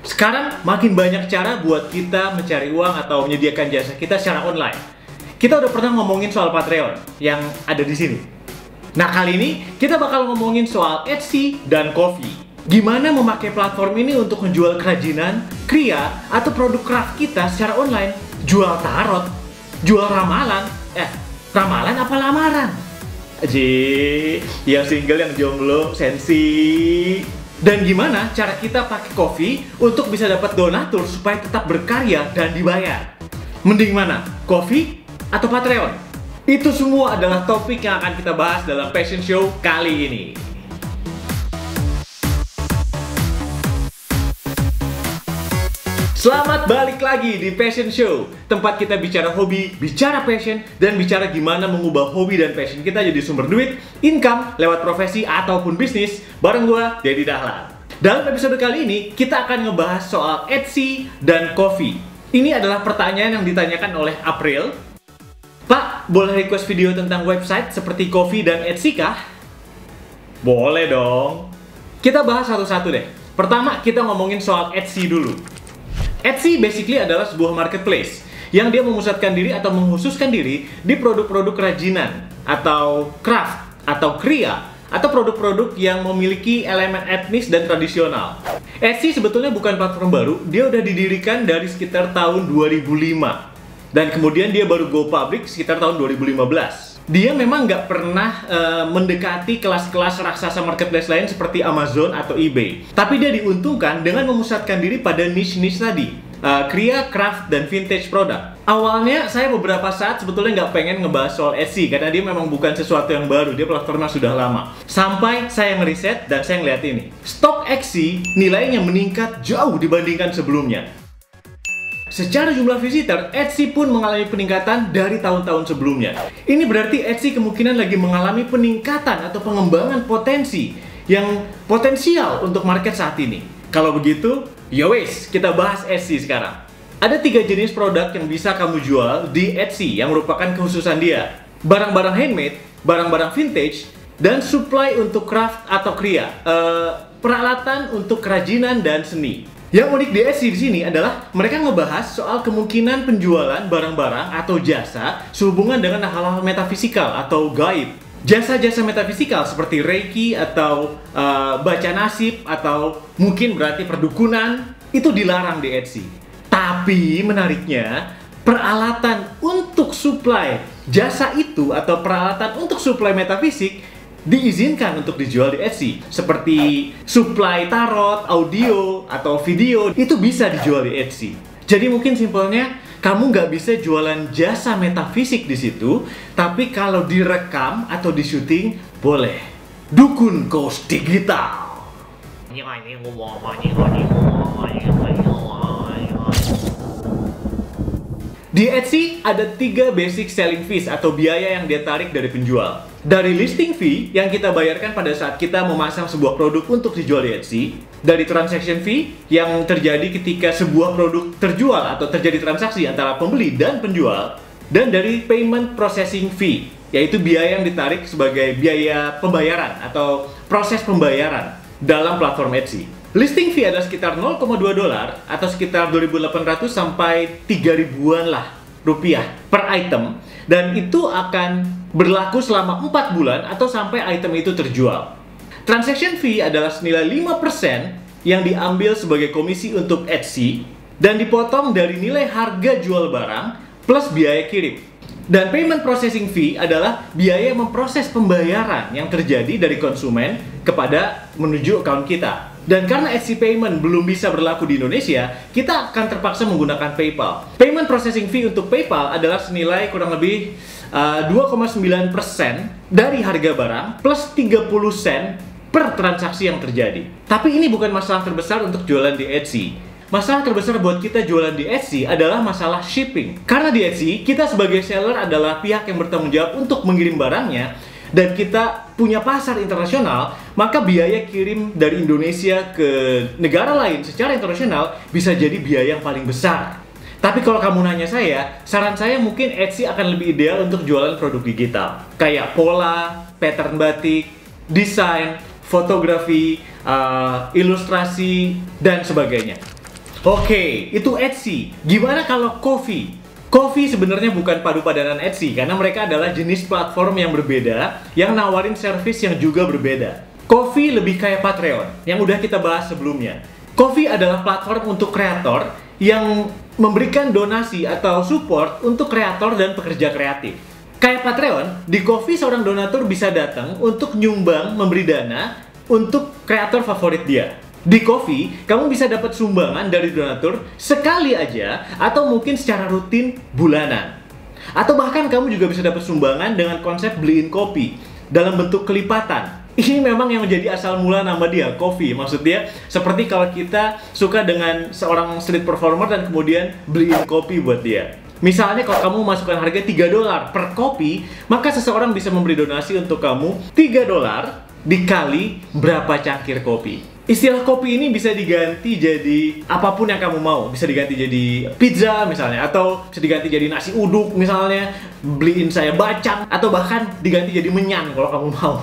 Sekarang makin banyak cara buat kita mencari uang atau menyediakan jasa kita secara online. Kita udah pernah ngomongin soal Patreon yang ada di sini. Nah, kali ini kita bakal ngomongin soal Etsy dan Ko-fi. Gimana memakai platform ini untuk menjual kerajinan, kriya, atau produk craft kita secara online. Jual tarot, jual ramalan. Ramalan apa lamaran? Yang single, yang jomblo, sensi. Dan gimana cara kita pakai Ko-fi untuk bisa dapat donatur supaya tetap berkarya dan dibayar? Mending mana? Ko-fi atau Patreon? Itu semua adalah topik yang akan kita bahas dalam Passion Show kali ini. Selamat balik lagi di Passion Show, tempat kita bicara hobi, bicara passion, dan bicara gimana mengubah hobi dan passion kita jadi sumber duit, income, lewat profesi ataupun bisnis, bareng gua, Dedi Dahlan. Dalam episode kali ini, kita akan ngebahas soal Etsy dan Ko-fi. Ini adalah pertanyaan yang ditanyakan oleh April. Pak, boleh request video tentang website seperti Ko-fi dan Etsy kah? Boleh dong. Kita bahas satu-satu deh. Pertama, kita ngomongin soal Etsy dulu. Etsy basically adalah sebuah marketplace yang dia memusatkan diri atau mengkhususkan diri di produk-produk kerajinan atau craft atau kriya atau produk-produk yang memiliki elemen etnis dan tradisional. Etsy sebetulnya bukan platform baru, dia udah didirikan dari sekitar tahun 2005 dan kemudian dia baru go public sekitar tahun 2015. Dia memang nggak pernah mendekati kelas-kelas raksasa marketplace lain seperti Amazon atau eBay. Tapi dia diuntungkan dengan memusatkan diri pada niche-niche tadi, kriya, craft, dan vintage produk. Awalnya saya beberapa saat sebetulnya nggak pengen ngebahas soal Etsy karena dia memang bukan sesuatu yang baru, dia platformnya sudah lama. Sampai saya ngeriset dan saya ngeliat ini. Stok Etsy nilainya meningkat jauh dibandingkan sebelumnya. Secara jumlah visitor, Etsy pun mengalami peningkatan dari tahun-tahun sebelumnya. Ini berarti Etsy kemungkinan lagi mengalami peningkatan atau pengembangan potensi yang potensial untuk market saat ini. Kalau begitu, yowes, kita bahas Etsy sekarang. Ada 3 jenis produk yang bisa kamu jual di Etsy yang merupakan kekhususan dia. Barang-barang handmade, barang-barang vintage, dan supply untuk craft atau kriya. Peralatan untuk kerajinan dan seni. Yang unik di Etsy di sini adalah mereka ngebahas soal kemungkinan penjualan barang-barang atau jasa sehubungan dengan hal-hal metafisikal atau gaib. Jasa-jasa metafisikal seperti Reiki atau baca nasib atau mungkin berarti perdukunan itu dilarang di Etsy. Tapi menariknya, peralatan untuk supply jasa itu atau peralatan untuk supply metafisik diizinkan untuk dijual di Etsy. Seperti supply tarot, audio, atau video, itu bisa dijual di Etsy. Jadi mungkin simpelnya, kamu nggak bisa jualan jasa metafisik di situ, tapi kalau direkam atau di syuting, boleh. Dukun Ghost Digital. Di Etsy ada 3 basic selling fees atau biaya yang dia tarik dari penjual. Dari listing fee yang kita bayarkan pada saat kita memasang sebuah produk untuk dijual di Etsy, dari transaction fee yang terjadi ketika sebuah produk terjual atau terjadi transaksi antara pembeli dan penjual, dan dari payment processing fee, yaitu biaya yang ditarik sebagai biaya pembayaran atau proses pembayaran dalam platform Etsy. Listing fee adalah sekitar $0,2 atau sekitar 2.800 sampai 3.000-an lah rupiah per item, dan itu akan berlaku selama 4 bulan atau sampai item itu terjual. Transaction fee adalah senilai 5% yang diambil sebagai komisi untuk Etsy dan dipotong dari nilai harga jual barang plus biaya kirim. Dan payment processing fee adalah biaya memproses pembayaran yang terjadi dari konsumen kepada menuju account kita. Dan karena Etsy Payment belum bisa berlaku di Indonesia, kita akan terpaksa menggunakan PayPal. Payment processing fee untuk PayPal adalah senilai kurang lebih 2,9% dari harga barang plus 30 sen per transaksi yang terjadi. Tapi ini bukan masalah terbesar untuk jualan di Etsy. Masalah terbesar buat kita jualan di Etsy adalah masalah shipping. Karena di Etsy, kita sebagai seller adalah pihak yang bertanggung jawab untuk mengirim barangnya, dan kita punya pasar internasional, maka biaya kirim dari Indonesia ke negara lain secara internasional bisa jadi biaya yang paling besar. Tapi kalau kamu nanya saya, saran saya mungkin Etsy akan lebih ideal untuk jualan produk digital. Kayak pola, pattern batik, desain, fotografi, ilustrasi, dan sebagainya. Oke, itu Etsy. Gimana kalau Ko-fi? Ko-fi sebenarnya bukan padu padanan Etsy karena mereka adalah jenis platform yang berbeda yang nawarin service yang juga berbeda. Ko-fi lebih kayak Patreon yang udah kita bahas sebelumnya. Ko-fi adalah platform untuk kreator yang memberikan donasi atau support untuk kreator dan pekerja kreatif. Kayak Patreon, di Ko-fi seorang donatur bisa datang untuk nyumbang memberi dana untuk kreator favorit dia. Di Ko-fi, kamu bisa dapat sumbangan dari donatur sekali aja atau mungkin secara rutin bulanan. Atau bahkan kamu juga bisa dapat sumbangan dengan konsep beliin kopi dalam bentuk kelipatan. Ini memang yang menjadi asal mula nama dia, Ko-fi. Maksudnya seperti kalau kita suka dengan seorang street performer dan kemudian beliin kopi buat dia. Misalnya kalau kamu masukkan harga $3 per kopi, maka seseorang bisa memberi donasi untuk kamu $3 dikali berapa cangkir kopi. Istilah kopi ini bisa diganti jadi apapun yang kamu mau. Bisa diganti jadi pizza misalnya, atau bisa diganti jadi nasi uduk misalnya, beliin saya bacang, atau bahkan diganti jadi menyan kalau kamu mau.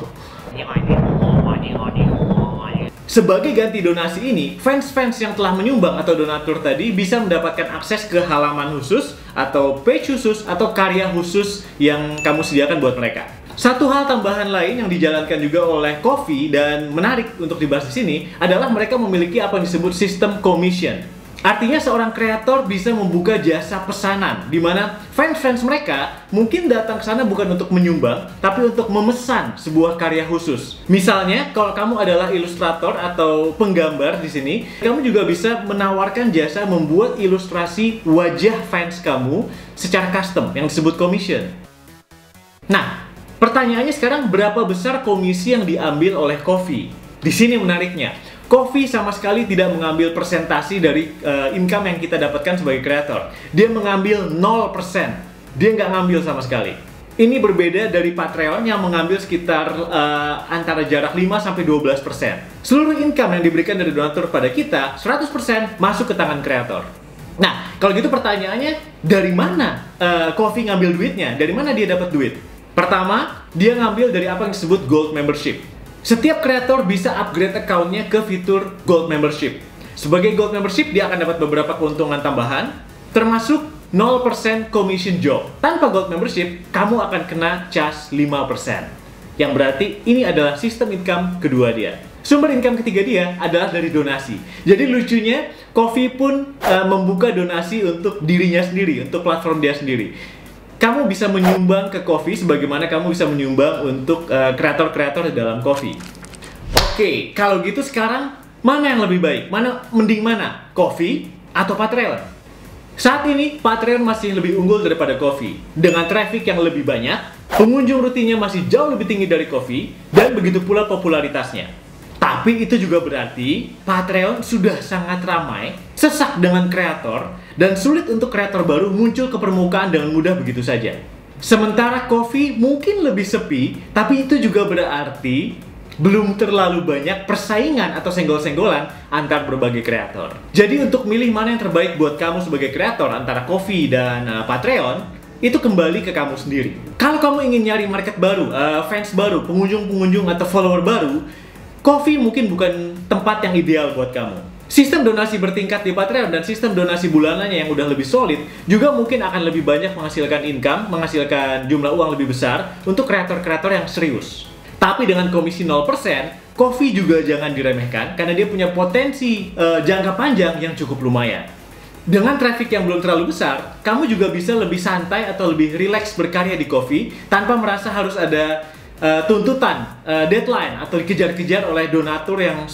Sebagai ganti donasi ini, fans-fans yang telah menyumbang atau donatur tadi bisa mendapatkan akses ke halaman khusus atau page khusus atau karya khusus yang kamu sediakan buat mereka. Satu hal tambahan lain yang dijalankan juga oleh Ko-fi dan menarik untuk dibahas di sini adalah mereka memiliki apa yang disebut sistem commission. Artinya seorang kreator bisa membuka jasa pesanan di mana fans-fans mereka mungkin datang ke sana bukan untuk menyumbang, tapi untuk memesan sebuah karya khusus. Misalnya, kalau kamu adalah ilustrator atau penggambar di sini, kamu juga bisa menawarkan jasa membuat ilustrasi wajah fans kamu secara custom yang disebut commission. Nah, pertanyaannya sekarang, berapa besar komisi yang diambil oleh Ko-fi? Di sini menariknya. Ko-fi sama sekali tidak mengambil persentasi dari income yang kita dapatkan sebagai kreator. Dia mengambil 0%. Dia nggak ngambil sama sekali. Ini berbeda dari Patreon yang mengambil sekitar antara jarak 5-12%. Seluruh income yang diberikan dari donatur pada kita, 100% masuk ke tangan kreator. Nah, kalau gitu pertanyaannya, dari mana Ko-fi ngambil duitnya? Dari mana dia dapat duit? Pertama, dia ngambil dari apa yang disebut Gold Membership. Setiap kreator bisa upgrade account-nya ke fitur Gold Membership. Sebagai Gold Membership, dia akan dapat beberapa keuntungan tambahan, termasuk 0% commission job. Tanpa Gold Membership, kamu akan kena charge 5%. Yang berarti ini adalah sistem income kedua dia. Sumber income ketiga dia adalah dari donasi. Jadi lucunya, Ko-fi pun membuka donasi untuk dirinya sendiri, untuk platform dia sendiri. Kamu bisa menyumbang ke Ko-fi sebagaimana kamu bisa menyumbang untuk kreator-kreator di dalam Ko-fi. Oke, kalau gitu sekarang mana yang lebih baik? Mending mana? Ko-fi atau Patreon? Saat ini Patreon masih lebih unggul daripada Ko-fi. Dengan traffic yang lebih banyak, pengunjung rutinnya masih jauh lebih tinggi dari Ko-fi, dan begitu pula popularitasnya. Tapi itu juga berarti Patreon sudah sangat ramai, sesak dengan kreator, dan sulit untuk kreator baru muncul ke permukaan dengan mudah begitu saja. Sementara Ko-fi mungkin lebih sepi, tapi itu juga berarti belum terlalu banyak persaingan atau senggol-senggolan antar berbagai kreator. Jadi untuk milih mana yang terbaik buat kamu sebagai kreator antara Ko-fi dan Patreon, itu kembali ke kamu sendiri. Kalau kamu ingin nyari market baru, fans baru, pengunjung-pengunjung atau follower baru, Ko-fi mungkin bukan tempat yang ideal buat kamu. Sistem donasi bertingkat di Patreon dan sistem donasi bulanannya yang udah lebih solid juga mungkin akan lebih banyak menghasilkan income, menghasilkan jumlah uang lebih besar untuk kreator-kreator yang serius. Tapi dengan komisi 0%, Ko-fi juga jangan diremehkan karena dia punya potensi jangka panjang yang cukup lumayan. Dengan traffic yang belum terlalu besar, kamu juga bisa lebih santai atau lebih rileks berkarya di Ko-fi tanpa merasa harus ada tuntutan, deadline, atau dikejar-kejar oleh donatur yang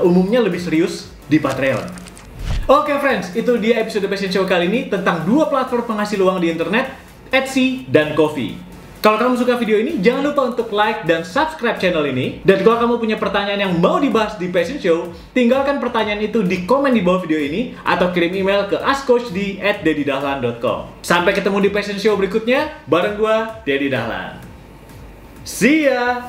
umumnya lebih serius di Patreon. Oke friends, itu dia episode Passion Show kali ini tentang dua platform penghasil uang di internet, Etsy dan Ko-fi. Kalau kamu suka video ini, jangan lupa untuk like dan subscribe channel ini. Dan kalau kamu punya pertanyaan yang mau dibahas di Passion Show, tinggalkan pertanyaan itu di komen di bawah video ini, atau kirim email ke askcoachd@deddydahlan.com. Sampai ketemu di Passion Show berikutnya, bareng gua, Deddy Dahlan. See ya!